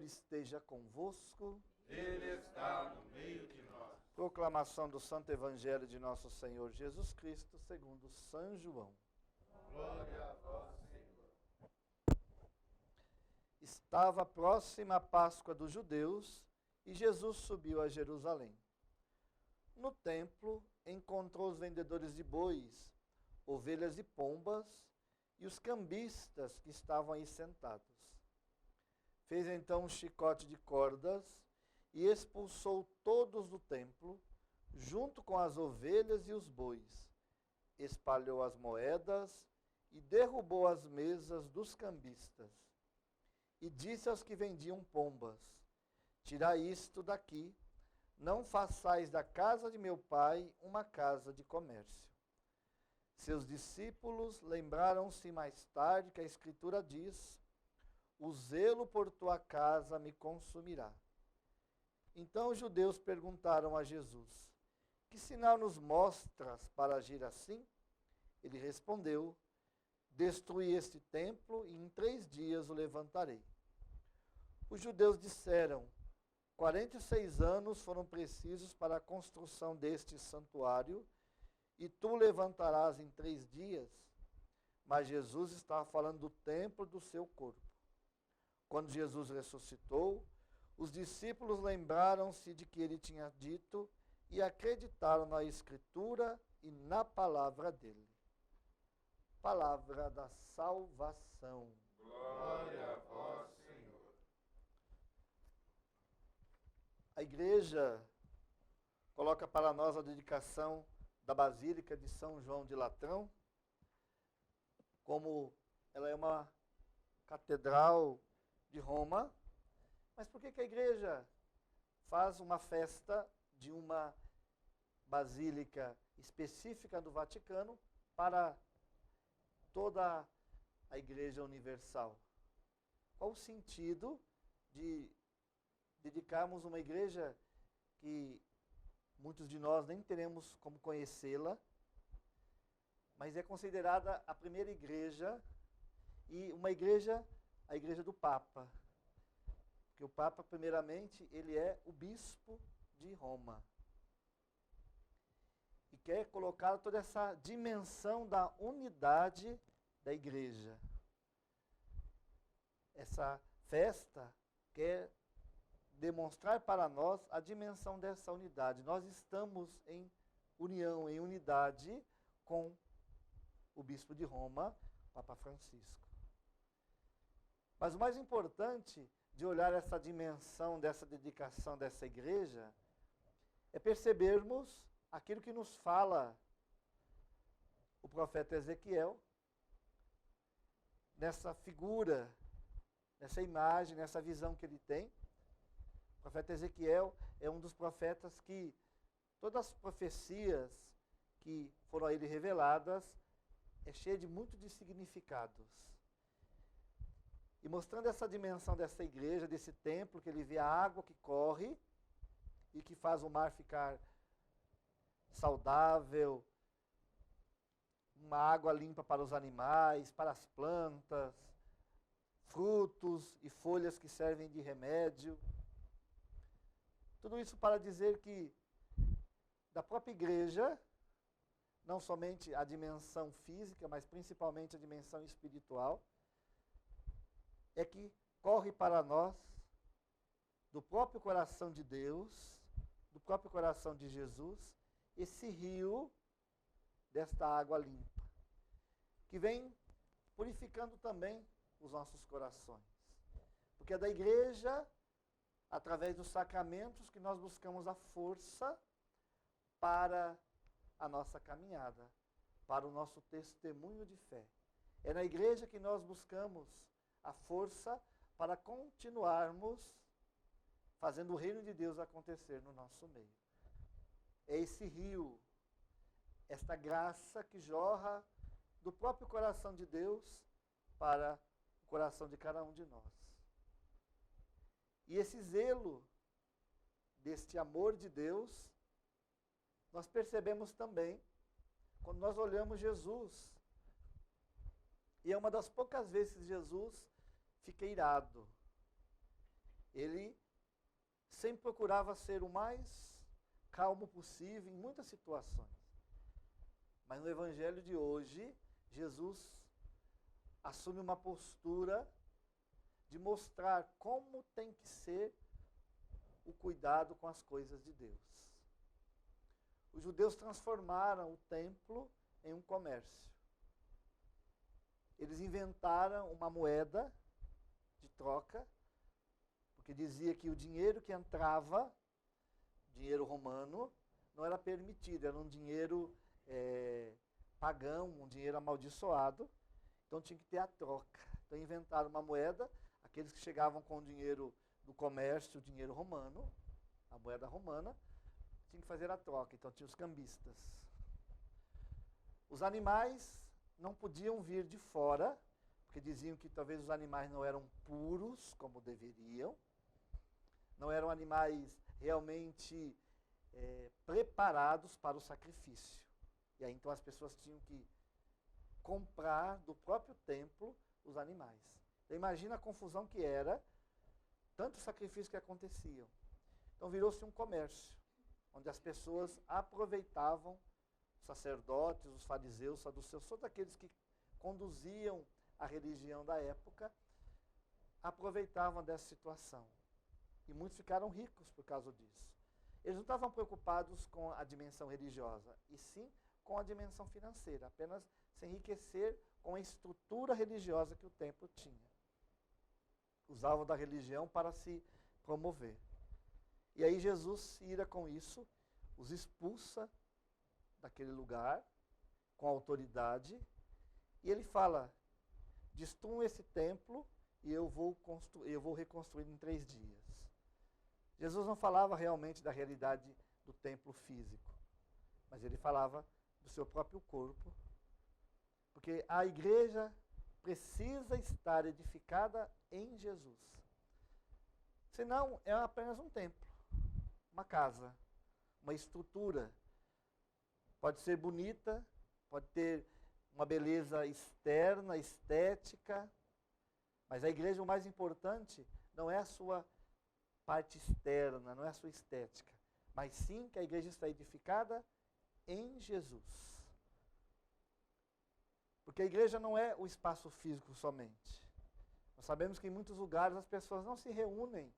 esteja convosco. Ele está no meio de nós. Proclamação do Santo Evangelho de nosso Senhor Jesus Cristo, segundo São João. Glória a vós, Senhor. Estava próxima a Páscoa dos judeus e Jesus subiu a Jerusalém. No templo, encontrou os vendedores de bois, ovelhas e pombas e os cambistas que estavam aí sentados. Fez então um chicote de cordas e expulsou todos do templo, junto com as ovelhas e os bois. Espalhou as moedas e derrubou as mesas dos cambistas. E disse aos que vendiam pombas: tirai isto daqui, não façais da casa de meu pai uma casa de comércio. Seus discípulos lembraram-se mais tarde que a Escritura diz: o zelo por tua casa me consumirá. Então os judeus perguntaram a Jesus: que sinal nos mostras para agir assim? Ele respondeu: destruí este templo e em 3 dias o levantarei. Os judeus disseram: 46 anos foram precisos para a construção deste santuário, e tu o levantarás em 3 dias? Mas Jesus estava falando do templo do seu corpo. Quando Jesus ressuscitou, os discípulos lembraram-se de que ele tinha dito e acreditaram na Escritura e na palavra dele. Palavra da salvação. Glória a vós, Senhor. A igreja coloca para nós a dedicação da Basílica de São João de Latrão, como ela é uma catedral de Roma. Mas por que a igreja faz uma festa de uma basílica específica do Vaticano para toda a Igreja Universal? Qual o sentido de dedicarmos uma igreja que muitos de nós nem teremos como conhecê-la, mas é considerada a primeira igreja, e uma igreja, a igreja do Papa? Porque o Papa, primeiramente, ele é o bispo de Roma. E quer colocar toda essa dimensão da unidade da igreja. Essa festa quer demonstrar para nós a dimensão dessa unidade. Nós estamos em união, em unidade com o bispo de Roma, Papa Francisco. Mas o mais importante de olhar essa dimensão dessa dedicação dessa igreja é percebermos aquilo que nos fala o profeta Ezequiel, nessa figura, nessa imagem, nessa visão que ele tem. O profeta Ezequiel é um dos profetas que todas as profecias que foram a ele reveladas é cheia de muito de significados. E mostrando essa dimensão dessa igreja, desse templo, que ele vê a água que corre e que faz o mar ficar saudável, uma água limpa para os animais, para as plantas, frutos e folhas que servem de remédio. Tudo isso para dizer que da própria igreja, não somente a dimensão física, mas principalmente a dimensão espiritual, é que corre para nós, do próprio coração de Deus, do próprio coração de Jesus, esse rio desta água limpa, que vem purificando também os nossos corações. Porque é da igreja, através dos sacramentos, que nós buscamos a força para a nossa caminhada, para o nosso testemunho de fé. É na igreja que nós buscamos a força para continuarmos fazendo o reino de Deus acontecer no nosso meio. É esse rio, esta graça que jorra do próprio coração de Deus para o coração de cada um de nós. E esse zelo deste amor de Deus, nós percebemos também quando nós olhamos Jesus. E é uma das poucas vezes que Jesus fica irado. Ele sempre procurava ser o mais calmo possível em muitas situações. Mas no evangelho de hoje, Jesus assume uma postura de mostrar como tem que ser o cuidado com as coisas de Deus. Os judeus transformaram o templo em um comércio. Eles inventaram uma moeda de troca, porque dizia que o dinheiro que entrava, dinheiro romano, não era permitido, era um dinheiro pagão, um dinheiro amaldiçoado, então tinha que ter a troca. Então inventaram uma moeda, aqueles que chegavam com o dinheiro do comércio, o dinheiro romano, a moeda romana, tinham que fazer a troca, então tinha os cambistas. Os animais não podiam vir de fora, porque diziam que talvez os animais não eram puros como deveriam, não eram animais realmente preparados para o sacrifício. E aí então as pessoas tinham que comprar do próprio templo os animais. Então imagina a confusão que era, tantos sacrifícios que aconteciam. Então virou-se um comércio, onde as pessoas aproveitavam, os sacerdotes, os fariseus, os saduceus, todos aqueles que conduziam a religião da época, aproveitavam dessa situação. E muitos ficaram ricos por causa disso. Eles não estavam preocupados com a dimensão religiosa, e sim com a dimensão financeira, apenas se enriquecer com a estrutura religiosa que o templo tinha. Usavam da religião para se promover. E aí Jesus se ira com isso, os expulsa daquele lugar, com autoridade, e ele fala, destruam esse templo e eu vou reconstruir em 3 dias. Jesus não falava realmente da realidade do templo físico, mas ele falava do seu próprio corpo, porque a igreja precisa estar edificada em Jesus. Senão é apenas um templo, uma casa, uma estrutura. Pode ser bonita, pode ter uma beleza externa, estética, mas a igreja, o mais importante, não é a sua parte externa, não é a sua estética, mas sim que a igreja está edificada em Jesus. Porque a igreja não é o espaço físico somente. Nós sabemos que em muitos lugares as pessoas não se reúnem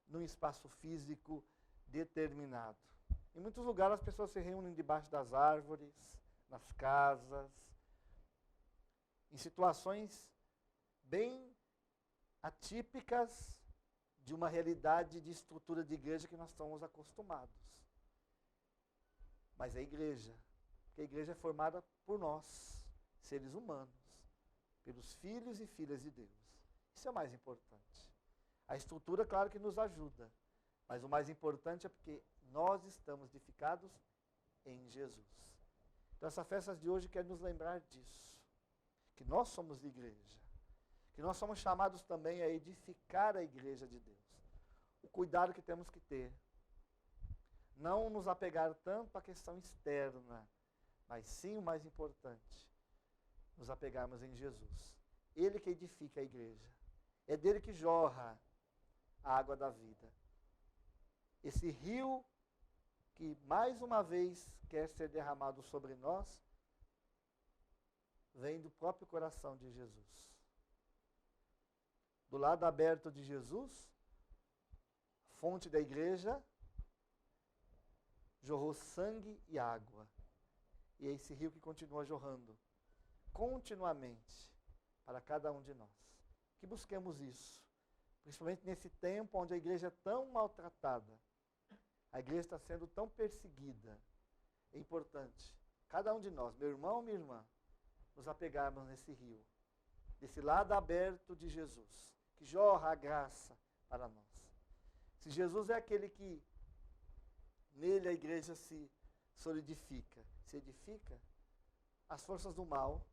num espaço físico determinado. Em muitos lugares as pessoas se reúnem debaixo das árvores, nas casas, em situações bem atípicas de uma realidade de estrutura de igreja que nós estamos acostumados. Mas é igreja, porque a igreja é formada por nós, seres humanos, pelos filhos e filhas de Deus. Isso é o mais importante. A estrutura, claro que nos ajuda, mas o mais importante é porque nós estamos edificados em Jesus. Então essa festa de hoje quer nos lembrar disso, que nós somos igreja, que nós somos chamados também a edificar a igreja de Deus. O cuidado que temos que ter, não nos apegar tanto à questão externa, mas sim o mais importante, nos apegarmos em Jesus. Ele que edifica a igreja. É dele que jorra a água da vida. Esse rio que mais uma vez quer ser derramado sobre nós, vem do próprio coração de Jesus. Do lado aberto de Jesus, fonte da igreja, jorrou sangue e água. E é esse rio que continua jorrando continuamente para cada um de nós. Que busquemos isso, principalmente nesse tempo onde a igreja é tão maltratada, a igreja está sendo tão perseguida. É importante, cada um de nós, meu irmão, minha irmã, nos apegarmos nesse rio, desse lado aberto de Jesus, que jorra a graça para nós. Se Jesus é aquele que nele a igreja se solidifica, se edifica, as forças do mal,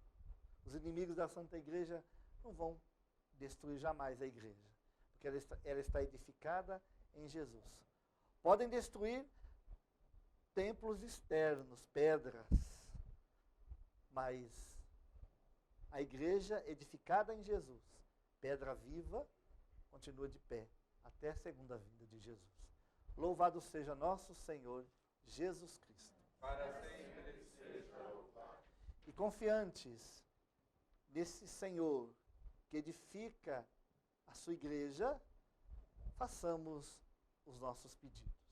os inimigos da Santa Igreja não vão destruir jamais a igreja, porque ela está edificada em Jesus. Podem destruir templos externos, pedras, mas a igreja edificada em Jesus, pedra viva, continua de pé até a segunda vinda de Jesus. Louvado seja nosso Senhor Jesus Cristo. Para sempre seja louvado. E confiantes nesse Senhor que edifica a sua igreja, façamos os nossos pedidos.